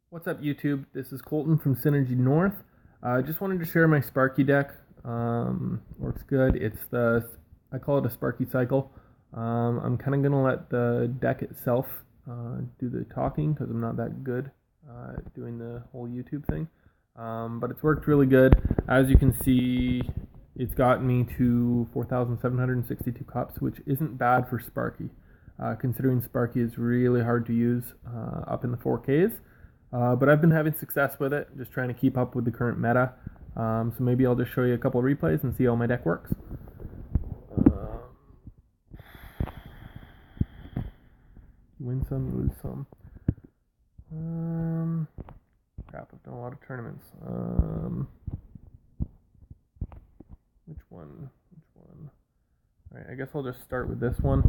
What's up, YouTube? This is Colton from Synergy North. I just wanted to share my Sparky deck. Works good. I call it a Sparky cycle. I'm kind of going to let the deck itself do the talking because I'm not that good at doing the whole YouTube thing. But it's worked really good. As you can see, it's gotten me to 4,762 cups, which isn't bad for Sparky, considering Sparky is really hard to use up in the 4Ks. But I've been having success with it, just trying to keep up with the current meta. So maybe I'll just show you a couple of replays and see how my deck works. Win some, lose some. Crap, I've done a lot of tournaments. Which one? Alright, I guess I'll just start with this one.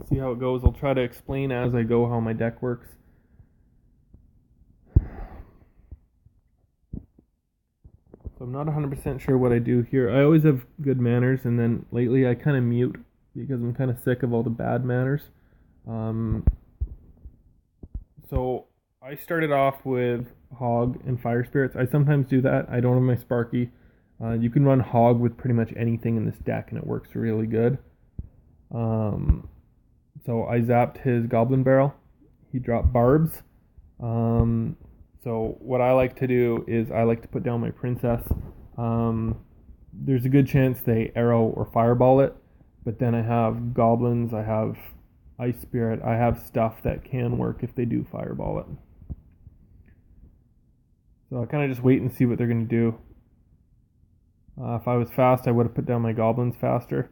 See how it goes. I'll try to explain as I go how my deck works. So I'm not 100% sure what I do here. I always have good manners, and then lately I kind of mute because I'm kind of sick of all the bad manners. So I started off with Hog and Fire Spirits. I sometimes do that. I don't have my Sparky. You can run Hog with pretty much anything in this deck, and it works really good. So I zapped his Goblin Barrel. He dropped Barbs. So what I like to do is I like to put down my Princess. There's a good chance they arrow or fireball it, but then I have Goblins, I have Ice Spirit, I have stuff that can work if they do fireball it. So I kind of just wait and see what they're going to do. If I was fast, I would have put down my Goblins faster.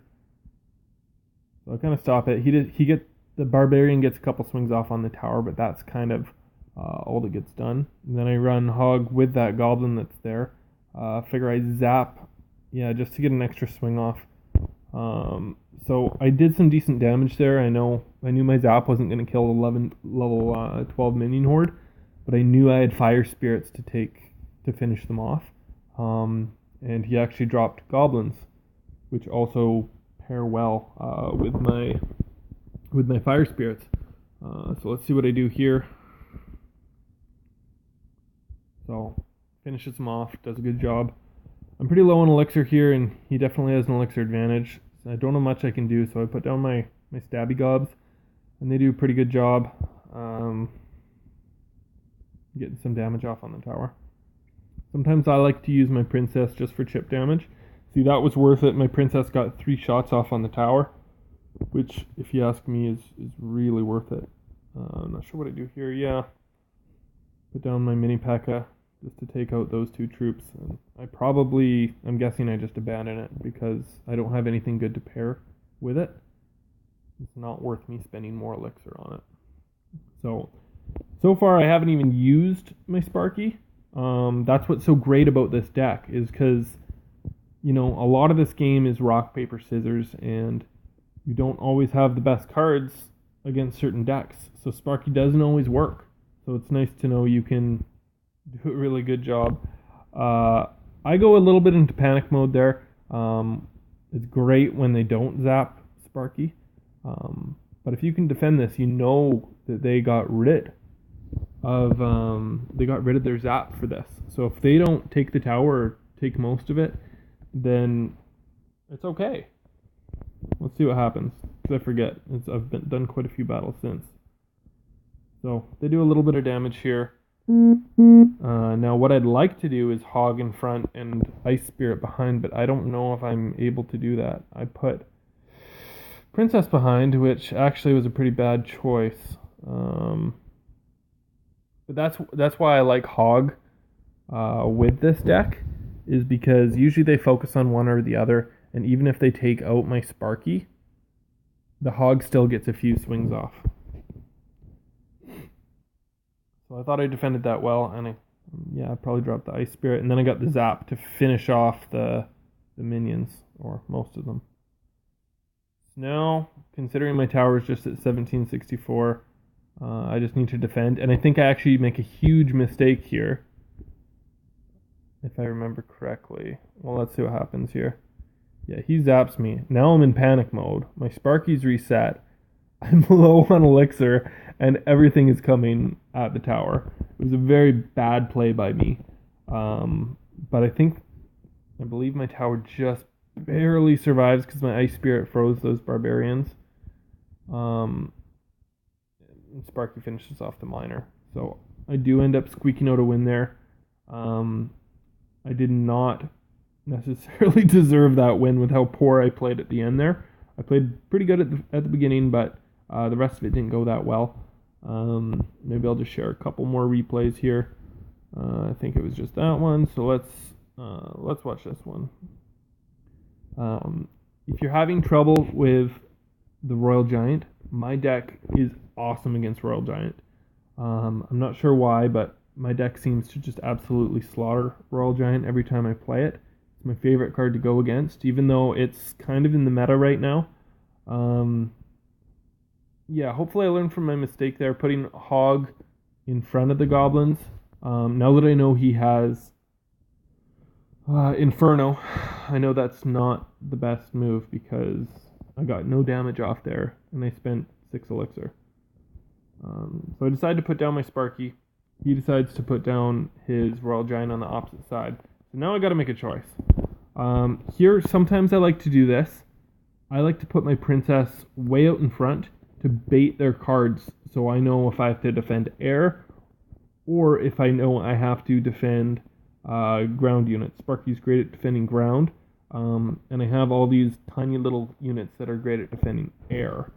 So I kind of stop it. The Barbarian gets a couple swings off on the tower, but that's kind of all that gets done. And then I run Hog with that Goblin that's there. Figure I zap, just to get an extra swing off. So I did some decent damage there. I knew my zap wasn't going to kill level 12 minion horde, but I knew I had Fire Spirits to finish them off. And he actually dropped Goblins, which also pair well with my Fire Spirits. So let's see what I do here. So finishes him off, does a good job. I'm pretty low on elixir here, and he definitely has an elixir advantage. I don't know much I can do, so I put down my stabby gobs, and they do a pretty good job getting some damage off on the tower. Sometimes I like to use my Princess just for chip damage. See, that was worth it. My Princess got 3 shots off on the tower, which, if you ask me, is really worth it. I'm not sure what I do here. Put down my mini P.E.K.K.A. just to take out those 2 troops. And I'm guessing I just abandon it because I don't have anything good to pair with it. It's not worth me spending more elixir on it. So far I haven't even used my Sparky. That's what's so great about this deck is because, a lot of this game is rock, paper, scissors, and you don't always have the best cards against certain decks. So Sparky doesn't always work. So it's nice to know you can do a really good job. I go a little bit into panic mode there. It's great when they don't zap Sparky. But if you can defend this, you know that they got rid of their zap for this. So if they don't take the tower or take most of it, then it's okay. Let's see what happens. Because I forget. I've done quite a few battles since. So they do a little bit of damage here. Now what I'd like to do is Hog in front and Ice Spirit behind, but I don't know if I'm able to do that. I put Princess behind, which actually was a pretty bad choice. But that's why I like Hog with this deck, is because usually they focus on one or the other, and even if they take out my Sparky, the Hog still gets a few swings off. So I thought I defended that well, and I probably dropped the Ice Spirit, and then I got the Zap to finish off the minions, or most of them. So now, considering my tower is just at 1764, I just need to defend, and I think I actually make a huge mistake here, if I remember correctly. Well, let's see what happens here. Yeah, he zaps me. Now I'm in panic mode. My Sparky's reset. I'm low on elixir, and everything is coming at the tower. It was a very bad play by me. But I believe my tower just barely survives because my Ice Spirit froze those barbarians. Sparky finishes off the miner. So I do end up squeaking out a win there. I did not necessarily deserve that win with how poor I played at the end there. I played pretty good at the beginning, but the rest of it didn't go that well. Maybe I'll just share a couple more replays here. I think it was just that one. So let's watch this one. If you're having trouble with the Royal Giant, my deck is awesome against Royal Giant. I'm not sure why, but my deck seems to just absolutely slaughter Royal Giant every time I play it. It's my favorite card to go against, even though it's kind of in the meta right now. Yeah, hopefully I learned from my mistake there, putting Hog in front of the Goblins. Now that I know he has Inferno, I know that's not the best move because I got no damage off there, and I spent 6 elixir. So I decided to put down my Sparky. He decides to put down his Royal Giant on the opposite side. So now I got to make a choice. Here, sometimes I like to do this. I like to put my Princess way out in front to bait their cards, so I know if I have to defend air, or if I know I have to defend ground units. Sparky's great at defending ground, and I have all these tiny little units that are great at defending air.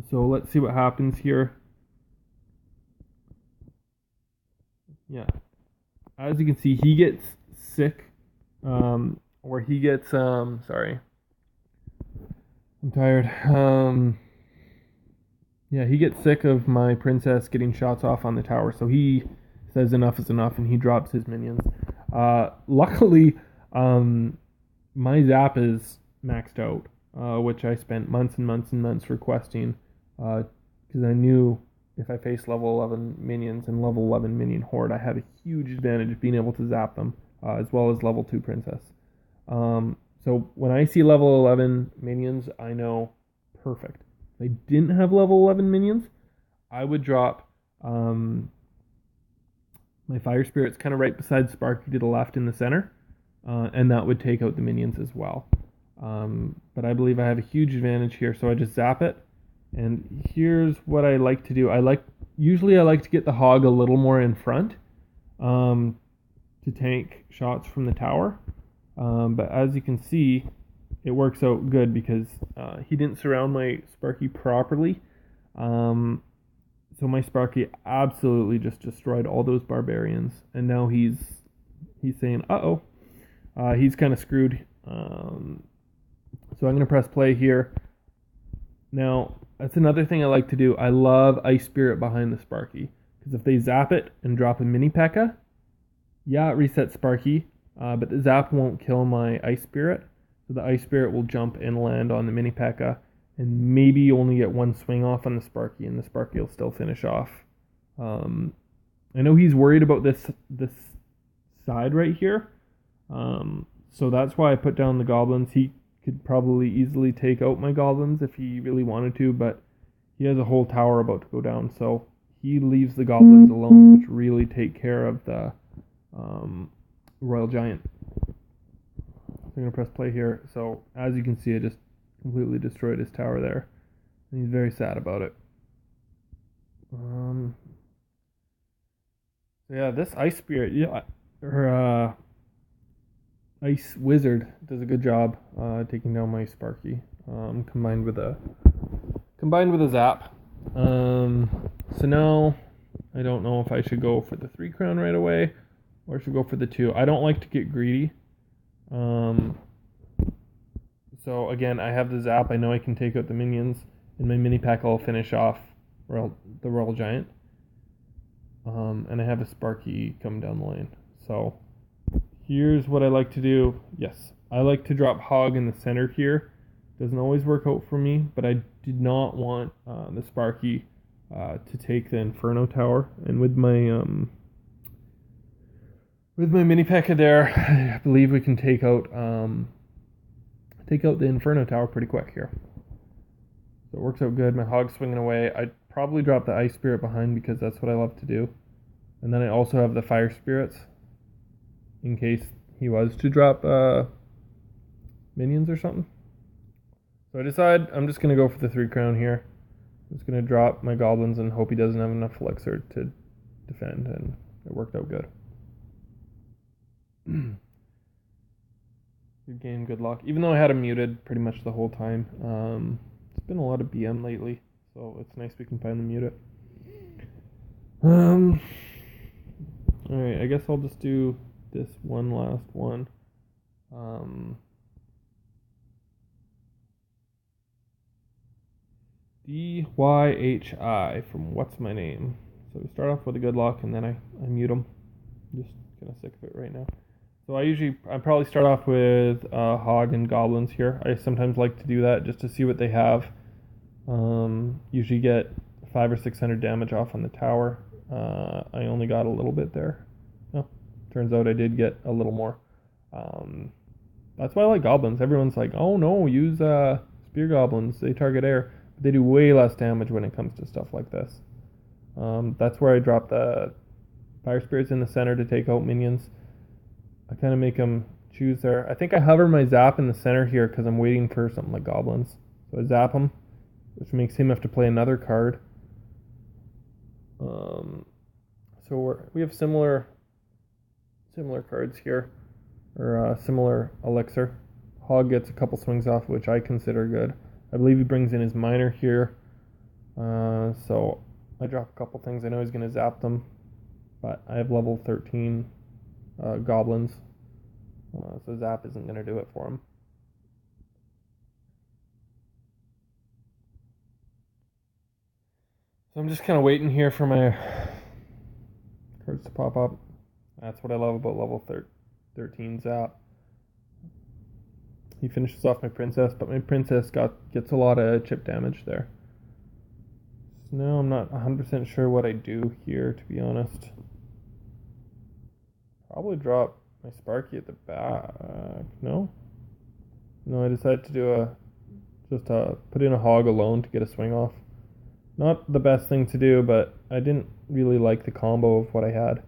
So let's see what happens here. Yeah. As you can see, he gets sick, or he gets, sorry. I'm tired. Yeah, he gets sick of my Princess getting shots off on the tower, so he says enough is enough, and he drops his minions. Luckily, my Zap is maxed out, which I spent months and months and months requesting, because I knew if I face level 11 minions and level 11 minion horde, I have a huge advantage of being able to zap them, as well as level 2 princess. So when I see level 11 minions, I know perfect. If I didn't have level 11 minions, I would drop my Fire Spirits kind of right beside Sparky to the left in the center, and that would take out the minions as well. But I believe I have a huge advantage here, so I just zap it. And here's what I like to do. Usually I like to get the Hog a little more in front to tank shots from the tower. But as you can see, it works out good because he didn't surround my Sparky properly. So my Sparky absolutely just destroyed all those barbarians. And now he's saying, uh-oh. He's kind of screwed. So I'm going to press play here. Now, that's another thing I like to do. I love Ice Spirit behind the Sparky. Because if they zap it and drop a mini P.E.K.K.A., yeah, it resets Sparky. But the zap won't kill my Ice Spirit. So the Ice Spirit will jump and land on the mini P.E.K.K.A. And maybe only get one swing off on the Sparky. And the Sparky will still finish off. I know he's worried about this side right here. So that's why I put down the Goblins. He could probably easily take out my Goblins if he really wanted to, but he has a whole tower about to go down, so he leaves the Goblins alone, which really take care of the Royal Giant. So I'm going to press play here. So as you can see, I just completely destroyed his tower there, and he's very sad about it. So yeah, this Ice Spirit, Ice Wizard does a good job taking down my Sparky, combined with a zap. So now I don't know if I should go for the 3 crown right away or I should go for the 2. I don't like to get greedy. So again, I have the zap. I know I can take out the minions, and my mini pack will finish off the Royal Giant. And I have a Sparky come down the lane. So here's what I like to do. Yes, I like to drop Hog in the center here. Doesn't always work out for me, but I did not want the Sparky to take the Inferno Tower. And with my mini P.E.K.K.A. there, I believe we can take out the Inferno Tower pretty quick here. So it works out good. My Hog's swinging away. I probably drop the Ice Spirit behind because that's what I love to do. And then I also have the Fire Spirits in case he was to drop minions or something. So I decide I'm just going to go for the 3 crown here. I'm just going to drop my goblins and hope he doesn't have enough elixir to defend, and it worked out good. Good game, good luck. Even though I had him muted pretty much the whole time, it's been a lot of BM lately, so it's nice we can finally mute it. Alright, I guess I'll just do this one last one. DYHI from What's My Name. So we start off with a good luck and then I mute them. Just kind of sick of it right now. So I probably start off with Hog and Goblins here. I sometimes like to do that just to see what they have. Usually get 500 or 600 damage off on the tower. I only got a little bit there. Oh, turns out I did get a little more. That's why I like Goblins. Everyone's like, oh no, use Spear Goblins. They target air. But they do way less damage when it comes to stuff like this. That's where I drop the Fire Spirits in the center to take out minions. I kind of make them choose there. I think I hover my Zap in the center here because I'm waiting for something like Goblins. So I zap him, which makes him have to play another card. So we have similar cards here, or similar elixir. Hog gets a couple swings off, which I consider good. I believe he brings in his miner here. So I drop a couple things. I know he's going to zap them, but I have level 13 goblins, so zap isn't going to do it for him. So I'm just kind of waiting here for my cards to pop up. That's what I love about level 13 zap. He finishes off my princess, but my princess gets a lot of chip damage there. So now I'm not 100% sure what I do here, to be honest. Probably drop my Sparky at the back. No, I decided to do put in a Hog alone to get a swing off. Not the best thing to do, but I didn't really like the combo of what I had.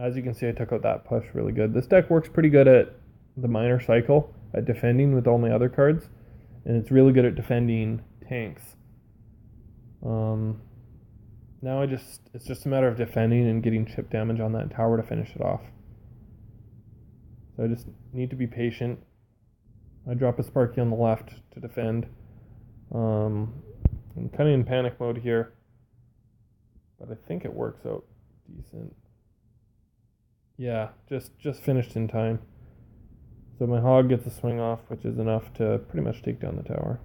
As you can see, I took out that push really good. This deck works pretty good at the minor cycle, at defending with all my other cards, and it's really good at defending tanks. Now it's just a matter of defending and getting chip damage on that tower to finish it off. So I just need to be patient. I drop a Sparky on the left to defend. I'm kind of in panic mode here, but I think it works out decent. Yeah, just finished in time. So my Hog gets a swing off, which is enough to pretty much take down the tower.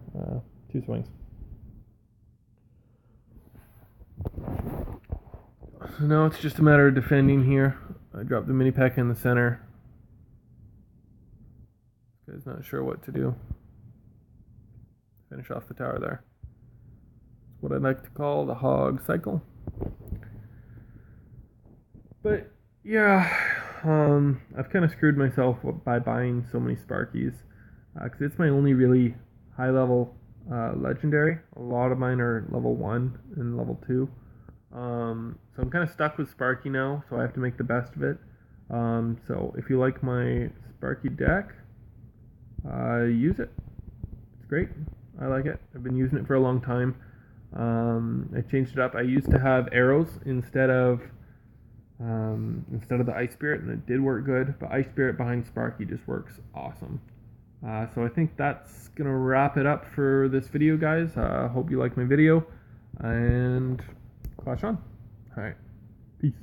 2 swings. So now it's just a matter of defending here. I drop the mini pack in the center. This guy's not sure what to do. Finish off the tower there. It's what I like to call the Hog cycle. But yeah, I've kind of screwed myself by buying so many Sparkies, because it's my only really high level legendary. A lot of mine are level 1 and level 2. So I'm kind of stuck with Sparky now, so I have to make the best of it. So if you like my Sparky deck, use it. It's great. I like it. I've been using it for a long time. I changed it up. I used to have arrows instead of the Ice Spirit, and it did work good, but Ice Spirit behind Sparky just works awesome. So I think that's going to wrap it up for this video, guys. Hope you like my video, and clash on. Alright, peace.